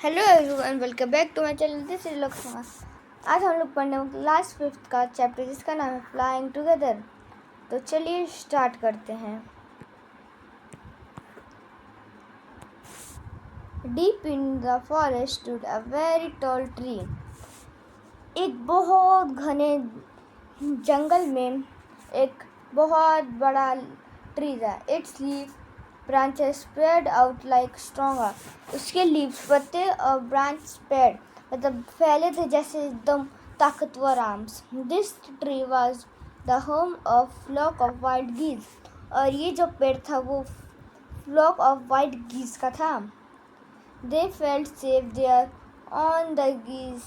Hello everyone, welcome back to my channel. This is Laxman. आज हम लोग पढ़ने क्लास 5th का चैप्टर जिसका नाम है फ्लाइंग टुगेदर। तो चलिए स्टार्ट करते हैं। Deep in the forest stood a very tall tree. एक बहुत घने जंगल में एक बहुत बड़ा ट्री था। It's leaf branches spread out like stronger। उसके लीव्स पत्ते और ब्रांच स्प्रेड मतलब फैले थे जैसे एकदम ताकतवर arms. This tree was the home of flock of white geese. और ये जो पेड़ था वो फ्लॉक ऑफ वाइट गीज का था। They felt safe there on the geese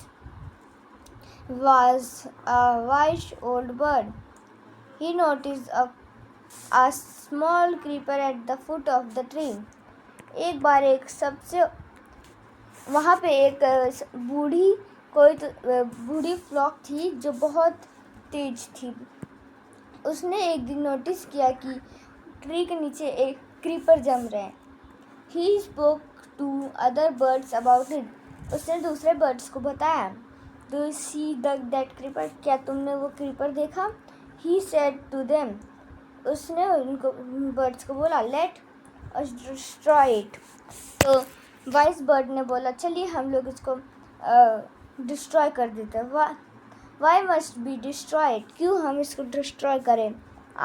was a wise old bird. He noticed a small creeper at the foot of the tree. एक बार एक सबसे वहाँ पे एक बूढ़ी फ्लॉक थी जो बहुत तेज थी। उसने एक दिन नोटिस किया कि ट्री के नीचे एक क्रीपर जम रहे हैं। He spoke to other birds about it। उसने दूसरे बर्ड्स को बताया। Do you see that creeper? क्या तुमने वो क्रीपर देखा? He said to them। उसने उनको बर्ड्स को बोला Let us destroy it। तो वाइस बर्ड ने बोला चलिए हम लोग इसको डिस्ट्रॉय कर देते हैं। Why must be destroyed? क्यों हम इसको डिस्ट्रॉय करें?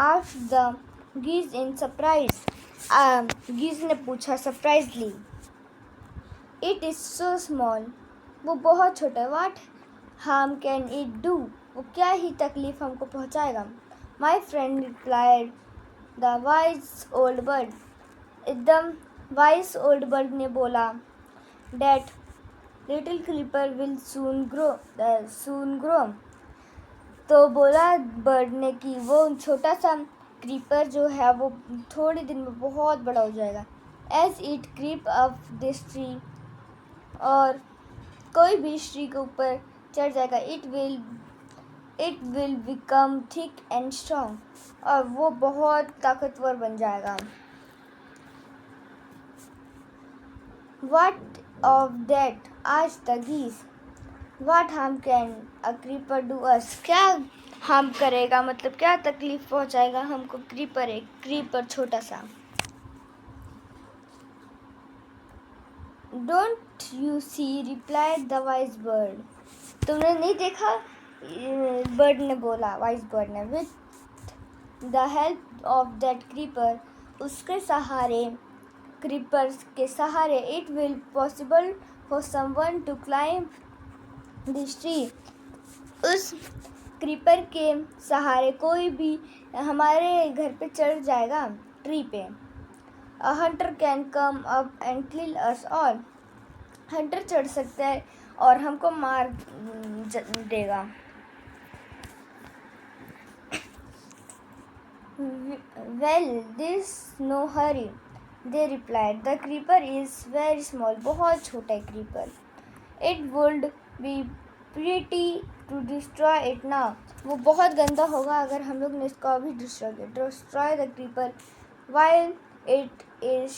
Asked the geese in surprise। गीज ने पूछा सरप्राइजली। It is so small। वो बहुत छोटा है। What harm can it do? वो क्या ही तकलीफ हमको पहुँचाएगा? My friend replied the wise old bird। एकदम वाइस ओल्ड बर्ड ने बोला That little creeper will soon grow। तो बोला बर्ड ने कि वो छोटा सा क्रीपर जो है वो थोड़े दिन में बहुत बड़ा हो जाएगा। As it creep up this tree। और कोई भी ट्री के ऊपर चढ़ जाएगा। It will become thick and strong। और वो बहुत ताकतवर बन जाएगा। What of that? asked the geese। What harm can a creeper do us? क्या हार्म करेगा मतलब क्या तकलीफ पहुंचाएगा हमको क्रीपर छोटा सा। Don't you see? replied the wise bird। तुमने नहीं देखा? बर्ड ने बोला वाइस बर्ड ने। With the help of that creeper। उसके सहारे क्रीपर्स के सहारे it will possible for someone to climb this tree। उस क्रीपर के सहारे कोई भी हमारे घर पे चढ़ जाएगा ट्री पे। A hunter can come up and kill us all। Hunter चढ़ सकता है और हमको मार देगा। Well, this no hurry। They replied the creeper is very small। बहुत छोटा है creeper. It would be pretty to destroy it now। वो बहुत गंदा होगा अगर हम लोग ने इसको अभी डिस्ट्रॉय किया। Destroy the creeper while it is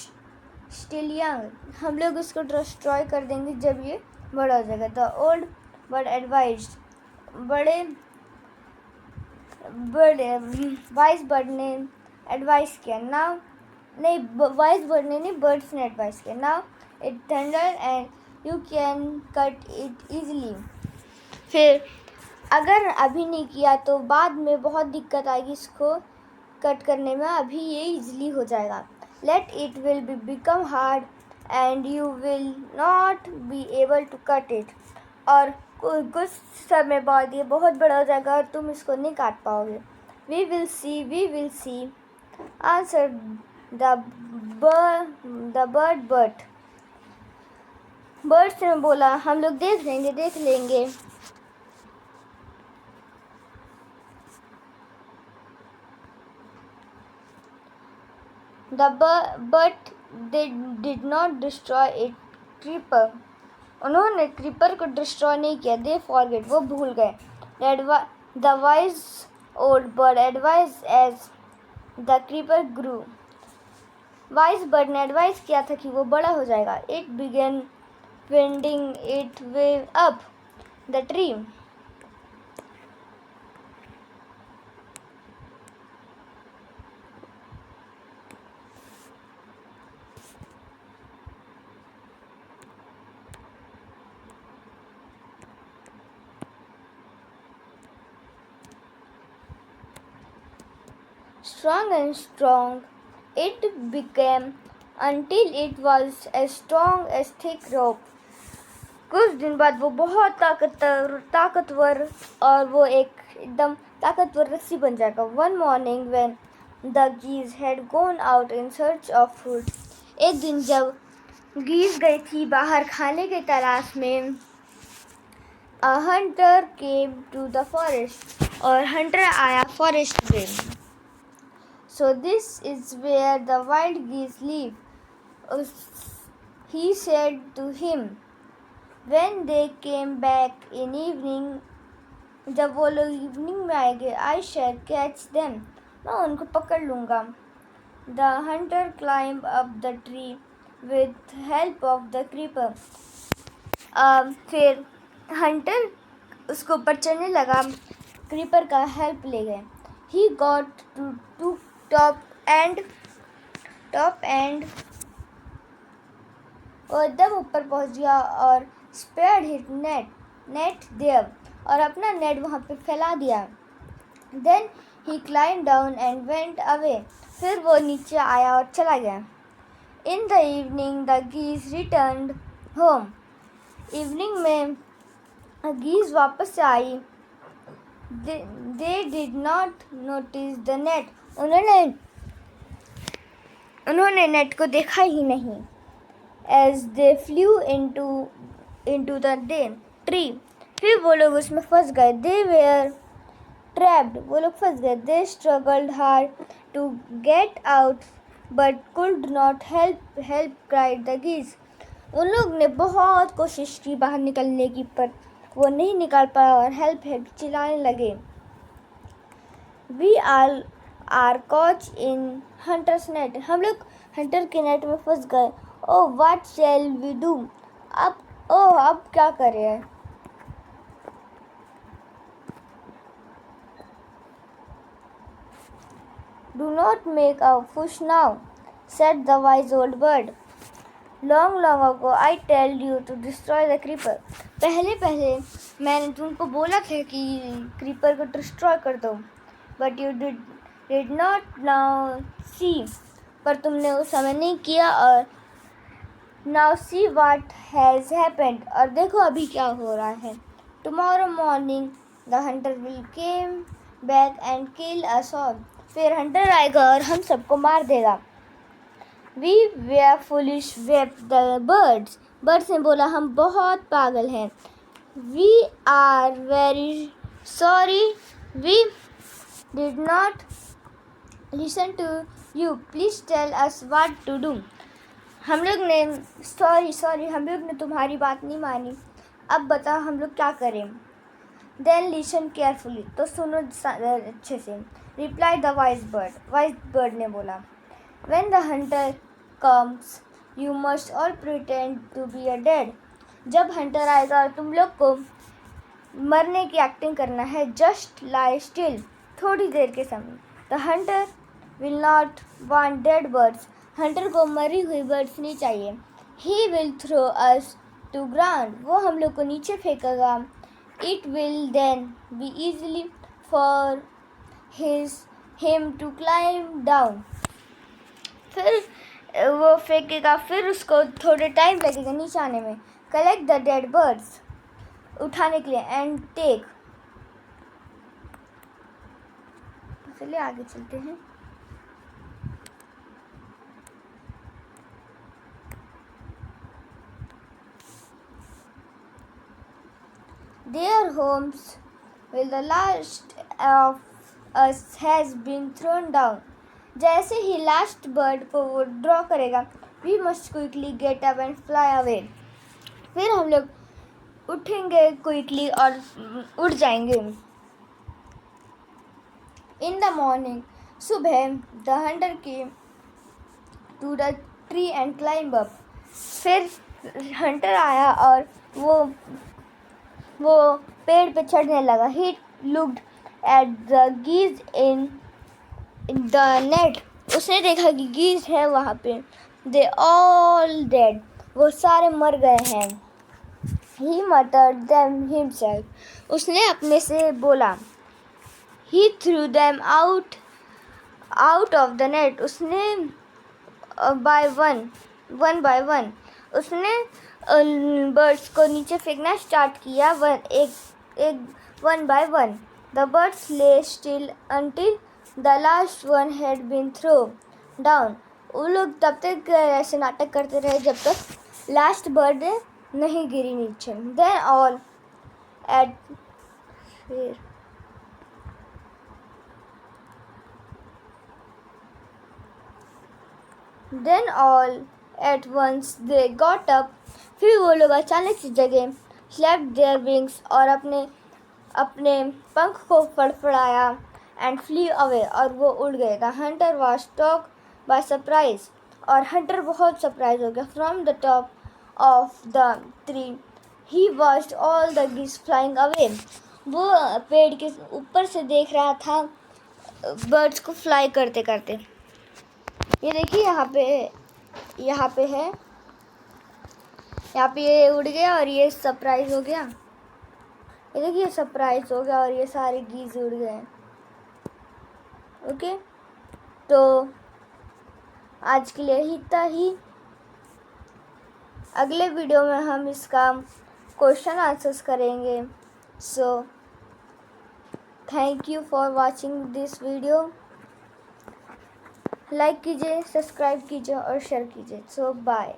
still young। हम लोग इसको डिस्ट्रॉय कर देंगे जब ये बड़ा हो जाएगा। The old bird advised। Vice bird ने एडवाइस किया। नाउ नहीं वाइस बर्ड ने नहीं बर्ड्स ने एडवाइस किया। Now it thunder and you can cut it easily. फिर अगर अभी नहीं किया तो बाद में बहुत दिक्कत आएगी इसको कट करने में। अभी ये इजीली हो जाएगा। Late it will be become hard and you will not be able to cut it. और कुछ समय बाद ये बहुत बड़ा हो जाएगा और तुम इसको नहीं काट पाओगे। We will see answered the bird। but birds ने बोला हम लोग देख लेंगे। But they did not destroy it creeper। उन्होंने क्रीपर को डिस्ट्रॉय नहीं किया। They forget। वो भूल गए। The wise old bird advised as the creeper grew। Vice bird ने एडवाइस किया था कि वो बड़ा हो जाएगा। It began winding it way up the tree. Strong and strong it became until it was as strong as thick rope. कुछ दिन बाद वो बहुत ताकतवर और वो एकदम ताकतवर रस्सी बन जाएगा. One morning when the geese had gone out in search of food. एक दिन जब गीज गई थी बाहर खाने के तलाश में. A hunter came to the forest. और हंटर आया फॉरेस्ट में. So this is where the wild geese live, he said to him. When they came back in evening, जब वो लोग इवनिंग में आएंगे, I shall catch them, मैं उनको पकड़ लूँगा. The hunter climbed up the tree with help of the creeper. फिर हंटर उसके ऊपर चढ़ने लगा, क्रीपर का हेल्प ले गए. He got to top and और एकदम ऊपर पहुंच गया और spread his net there, और अपना नेट वहाँ पे फैला दिया. Then he climbed down and went away. फिर वो नीचे आया और चला गया. In the evening the geese returned home. Evening में गीज वापस से आई. They did not notice the net. उन्होंने नेट को देखा ही नहीं. As they flew into the tree. फिर वो लोग उसमें फंस गए. They were trapped. वो लोग फंस गए. They struggled hard to get out but could not help cried the geese. उन लोग ने बहुत कोशिश की बाहर निकलने की, पर वो नहीं निकाल पाया और हेल्प चिल्लाने लगे. We all are caught in hunter's net. हम लोग हंटर के नेट में फंस गए. Oh, what shall we do? अब क्या करें? Do not make a fuss now, said the wise old bird. Long ago I told you to destroy the creeper. पहले मैंने तुमको बोला था कि क्रीपर को डिस्ट्रॉय कर दो. But you did not now see. पर तुमने उस समय नहीं किया. और now see what has happened. और देखो अभी क्या हो रहा है. Tomorrow morning the hunter will come back and kill us all. फिर हंटर आएगा और हम सबको मार देगा. We were foolish, wept the birds. Birds ने बोला हम बहुत पागल हैं. We are very sorry. We did not listen to you. Please tell us what to do. हम लोग ने सॉरी हम लोग ने तुम्हारी बात नहीं मानी. अब बताओ हम लोग क्या करें. Then listen carefully. तो सुनो अच्छे से. Replied the wise bird. Wise bird ने बोला. When the hunter comes, you must all pretend to be dead. जब हंटर आएगा और तुम लोग को मरने की एक्टिंग करना है. Just lie still. थोड़ी देर के समय. The hunter will not want dead birds. Hunter को मरी हुई बर्ड्स नहीं चाहिए. He will throw us to ground. वो हम लोग को नीचे फेंकेगा. It will then be easily for him to climb down. फिर वो फेंकेगा, फिर उसको थोड़े टाइम लगेगा नीचे आने में. Collect the dead birds. उठाने के लिए. And take. चलिए आगे चलते हैं. Their homes will the last of us has been thrown down. जैसे ही लास्ट बर्ड को वो ड्रॉ करेगा, we must quickly get up and fly away. फिर हम लोग उठेंगे क्विकली और उड़ जाएंगे. In the morning, सुबह the hunter came to the tree and climbed up. फिर हंटर आया और वो पेड़ पे चढ़ने लगा. He looked at the geese in the net. उसने देखा कि गीज है वहाँ पे. They all dead. वो सारे मर गए हैं. He muttered them himself. उसने अपने से बोला. He threw them out of the net. उसने one by one उसने बर्ड्स को नीचे फेंकना स्टार्ट किया. one by one. The birds lay still until the last one had been thrown down. वो लोग तब तक ऐसे नाटक करते रहे जब तक लास्ट बर्ड नहीं गिरी नीचे. Then all at once they got up. फिर वो लोग अचानक से जगे. Flapped their wings और अपने पंख को फड़फड़ाया. And flew away और वो उड़ गए. The hunter was struck by surprise और हंटर बहुत सरप्राइज हो गया. From the top of the tree he watched all the geese flying away. वो पेड़ के ऊपर से देख रहा था बर्ड्स को फ्लाई करते करते. ये देखिए यहाँ पे है. यहाँ पे ये उड़ गया और ये सरप्राइज हो गया. ये देखिए सरप्राइज हो गया और ये सारे गीज उड़ गए. ओके, तो आज के लिए इतना ही. अगले वीडियो में हम इसका क्वेश्चन आंसर्स करेंगे. So thank you for watching this video. Like कीजिए, सब्सक्राइब कीजिए और शेयर कीजिए. सो बाय.